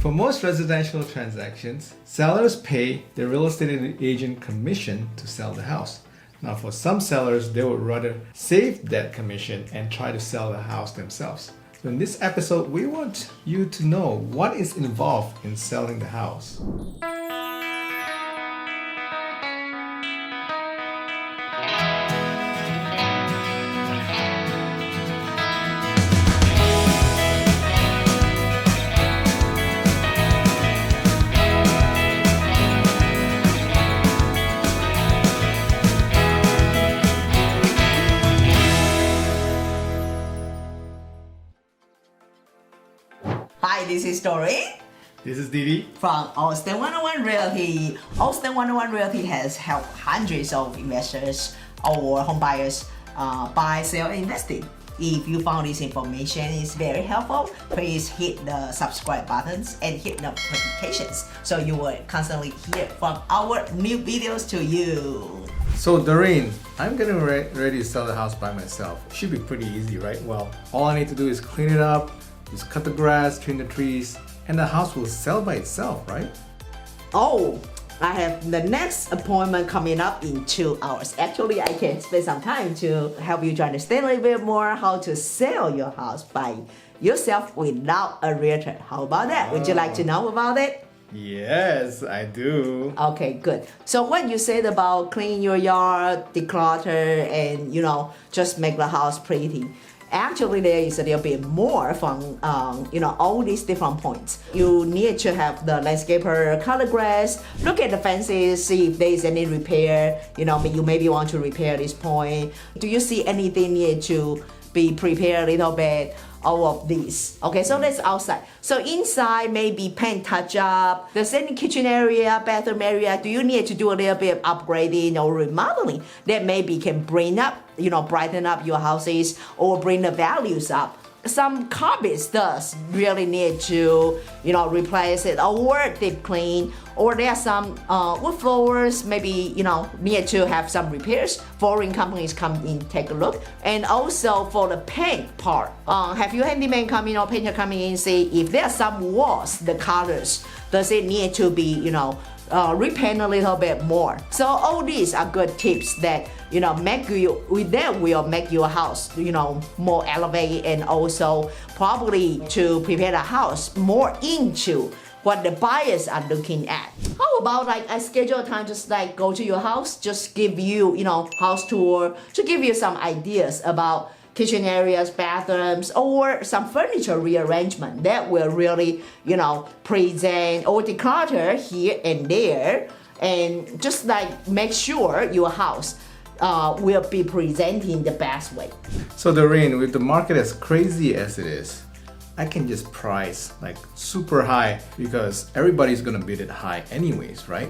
For most residential transactions, sellers pay the real estate agent commission to sell the house. Now, for some sellers, they would rather save that commission and try to sell the house themselves. So in this episode, we want you to know what is involved in selling the house. Hi, this is Doreen This is Didi. from Austin 101 Realty. Austin 101 Realty has helped hundreds of investors or home buyers buy, sell, and investing. If you found this information is very helpful, please hit the subscribe buttons and hit notifications so you will constantly hear from our new videos to you. So Doreen, I'm getting ready to sell the house by myself. Should be pretty easy, right? Well, all I need to do is clean it up, just cut the grass, trim the trees, and the house will sell by itself, right? Oh, I have the next appointment coming up in 2 hours. Actually, I can spend some time to help you to understand a little bit more how to sell your house by yourself without a realtor. How about that? Would you like to know about it? Yes, I do. Okay, good. So what you said about clean your yard, declutter, and just make the house pretty. Actually, there is a little bit more from all these different points. You need to have the landscaper cut the grass, look at the fences, see if there is any repair. You maybe want to repair this point. Do you see anything need to be prepared a little bit? All of these. Okay, so that's outside. So inside, maybe paint touch up. There's any kitchen area, bathroom area. Do you need to do a little bit of upgrading or remodeling that maybe can bring up, brighten up your houses or bring the values up? Some carpets does really need to, replace it or deep clean. Or there are some wood floors, maybe, need to have some repairs. Flooring companies come in, take a look. And also for the paint part, have your handyman come in or painter coming in, see if there are some walls, the colors, does it need to be, repaint a little bit more. So all these are good tips that will make your house more elevated, and also probably to prepare the house more into what the buyers are looking at. How about I schedule a time just go to your house, just give you house tour, to give you some ideas about kitchen areas, bathrooms, or some furniture rearrangement that will really, present or declutter here and there, and just make sure your house will be presenting the best way. So Doreen, with the market as crazy as it is, I can just price super high because everybody's gonna bid it high anyways, right?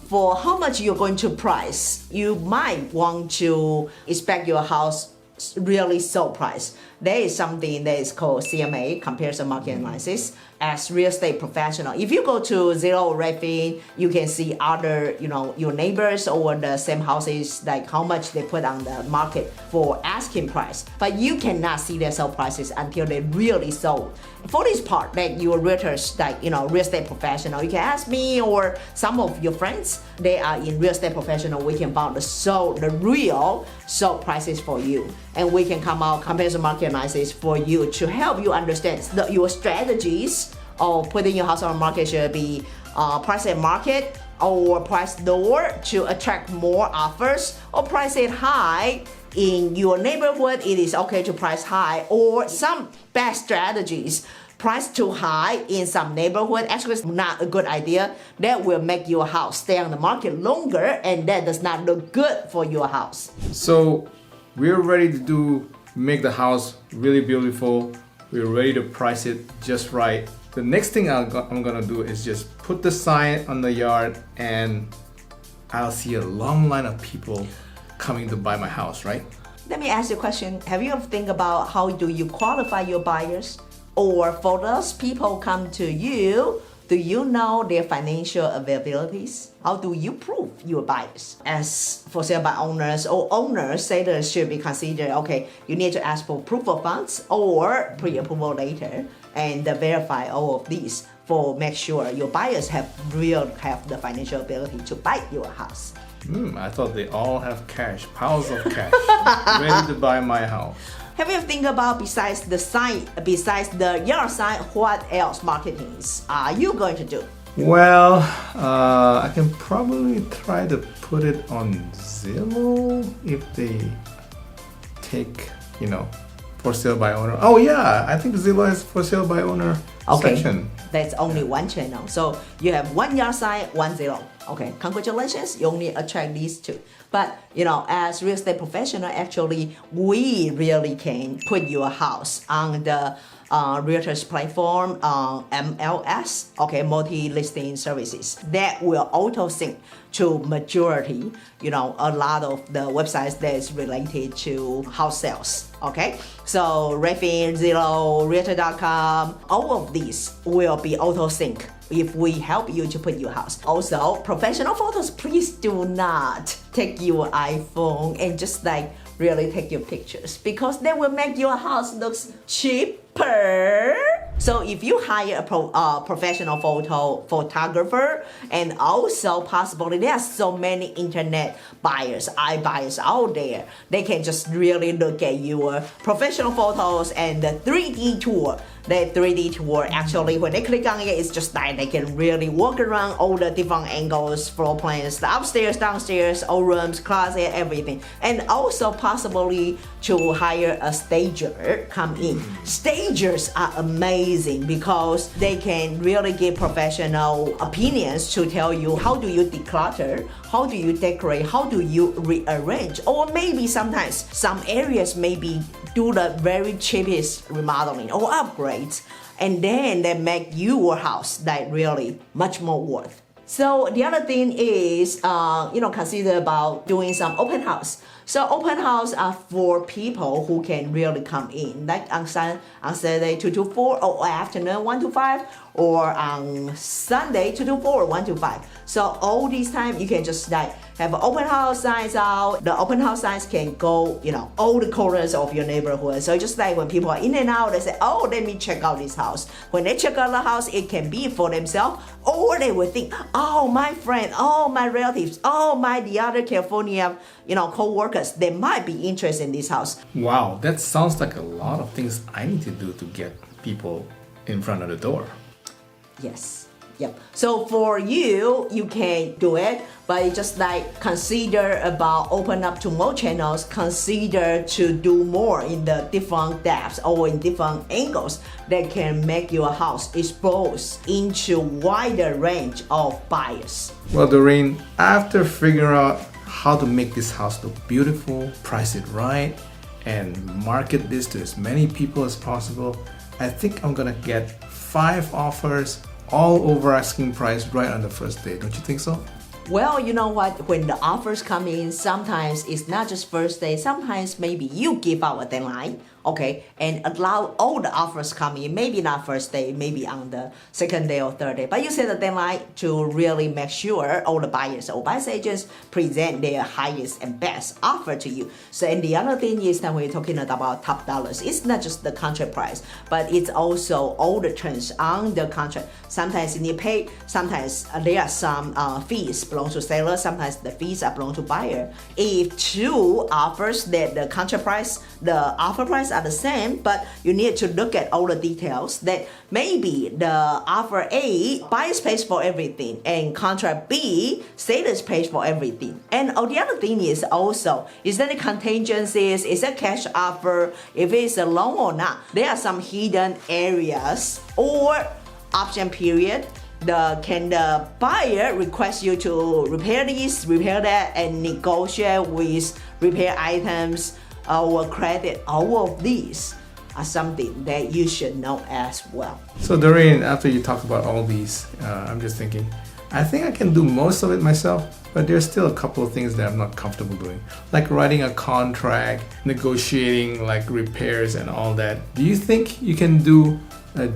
For how much you're going to price, you might want to expect your house really sold price. There is something that is called CMA, comparison market analysis. As real estate professional, if you go to Zillow or Redfin, you can see other, your neighbors or the same houses, how much they put on the market for asking price. But you cannot see their sale prices until they really sold. For this part, your realtors, real estate professional, you can ask me or some of your friends, they are in real estate professional. We can find the real sold prices for you, and we can come out comparison market analysis for you to help you understand your strategies of putting your house on the market. Should be price at market or price lower to attract more offers, or price it high. In your neighborhood, it is okay to price high, or some best strategies. Price too high in some neighborhood actually is not a good idea. That will make your house stay on the market longer, and that does not look good for your house. So we're ready to make the house really beautiful. We're ready to price it just right. The next thing I'm gonna do is just put the sign on the yard, and I'll see a long line of people coming to buy my house, right? Let me ask you a question. Have you ever think about how do you qualify your buyers? Or for those people come to you, do you know their financial availabilities? How do you prove your buyers? As for sale by owners or owners, sellers should be considered, okay, you need to ask for proof of funds or pre-approval later. and verify all of these for make sure your buyers have the financial ability to buy your house. I thought they all have cash, piles of cash, ready to buy my house. Have you think about besides the sign, besides the yard sign, what else marketings are you going to do? Well, I can probably try to put it on Zillow if they take, for sale by owner. Oh yeah, I think Zillow has for sale by owner section. That's only one channel. So you have one yard sign, one Zillow. Okay, congratulations, you only attract these two. But as real estate professional, actually, we really can put your house on the realtors platform, MLS, okay, multi-listing services that will auto sync to majority, a lot of the websites that is related to house sales, okay? So Redfin, Zillow, Realtor.com, all of these will be auto sync if we help you to put your house. Also, professional photos, please do not take your iPhone and just really take your pictures because they will make your house looks cheaper. So if you hire a professional photographer, and also possibly there are so many internet buyers, iBuyers out there, they can just really look at your professional photos and the 3D tour. That 3D tour, actually, when they click on it, it's just they can really walk around all the different angles, floor plans, the upstairs, downstairs, all rooms, closet, everything. And also possibly to hire a stager come in. Stagers are amazing because they can really give professional opinions to tell you how do you declutter, how do you decorate, how do you rearrange, or maybe sometimes some areas maybe do the very cheapest remodeling or upgrades, and then they make your house really much more worth. So the other thing is, consider about doing some open house. So open house are for people who can really come in, like on Saturday 2 to 4, or afternoon 1 to 5, or on Sunday 2 to 4, 1 to 5. So all this time you can just have open house signs out. The open house signs can go, all the corners of your neighborhood. So just when people are in and out, they say, oh, let me check out this house. When they check out the house, it can be for themselves, or they will think, oh, my friend, oh, my relatives, oh, the other California, co-workers, they might be interested in this house. Wow, that sounds like a lot of things I need to do to get people in front of the door. Yes. Yep. So for you can do it, but just consider about open up to more channels, consider to do more in the different depths or in different angles that can make your house exposed into wider range of buyers. Well, Doreen, after figuring out how to make this house look beautiful, price it right, and market this to as many people as possible, I think I'm gonna get 5 offers all over asking price right on the first day. Don't you think so? Well, you know what? When the offers come in, sometimes it's not just first day. Sometimes maybe you give out a deadline, okay, and allow all the offers come in. Maybe not first day, maybe on the second day or third day. But you set a deadline to really make sure all the buyers or buyers agents present their highest and best offer to you. So, and the other thing is that we're talking about top dollars. It's not just the contract price, but it's also all the terms on the contract. Sometimes you need pay. Sometimes there are some fees belong to seller. Sometimes the fees are belong to buyer. If two offers that the contract price, the offer price are the same, but you need to look at all the details that maybe the offer A, buyers pays for everything, and contract B, sellers pays for everything. And the other thing is also, is there any contingencies? Is it cash offer? If it's a loan or not? There are some hidden areas or option period. Can the buyer request you to repair this, repair that, and negotiate with repair items or credit? All of these are something that you should know as well. So Doreen, after you talk about all these, I'm just thinking, I think I can do most of it myself, but there's still a couple of things that I'm not comfortable doing, like writing a contract, negotiating like repairs and all that. Do you think you can do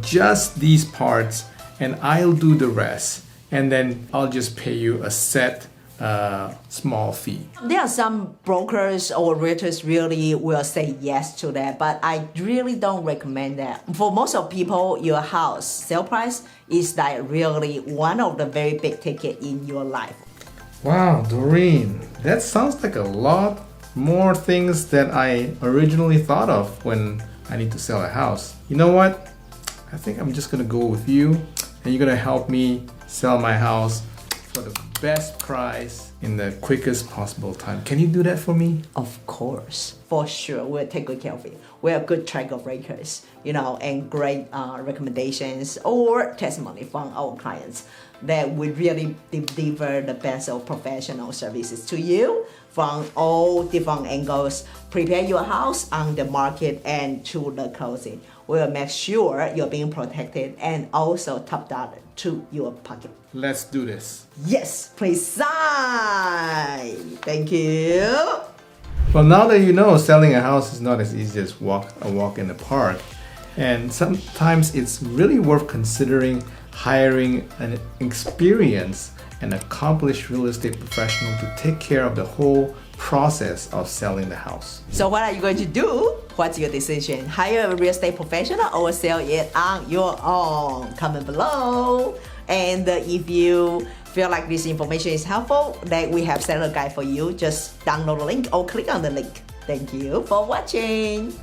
just these parts and I'll do the rest, and then I'll just pay you a set small fee. There are some brokers or realtors really will say yes to that, but I really don't recommend that. For most of people, your house sale price is like really one of the very big ticket in your life. Wow, Doreen, that sounds like a lot more things than I originally thought of when I need to sell a house. You know what? I think I'm just gonna go with you, and you're gonna help me sell my house for the best price in the quickest possible time. Can you do that for me? Of course, for sure, we'll take good care of it. We're good track of records, and great recommendations or testimony from our clients that would really deliver the best of professional services to you from all different angles. Prepare your house on the market and to the closing. We'll make sure you're being protected and also top dollar to your pocket. Let's do this. Yes, please sign. Thank you. Well, now that you know, selling a house is not as easy as a walk in the park. And sometimes it's really worth considering hiring an experienced and accomplished real estate professional to take care of the whole process of selling the house. So what are you going to do? What's your decision? Hire a real estate professional or sell it on your own? Comment below. And if you feel like this information is helpful, that we have seller guide for you, just download the link or click on the link. Thank you for watching.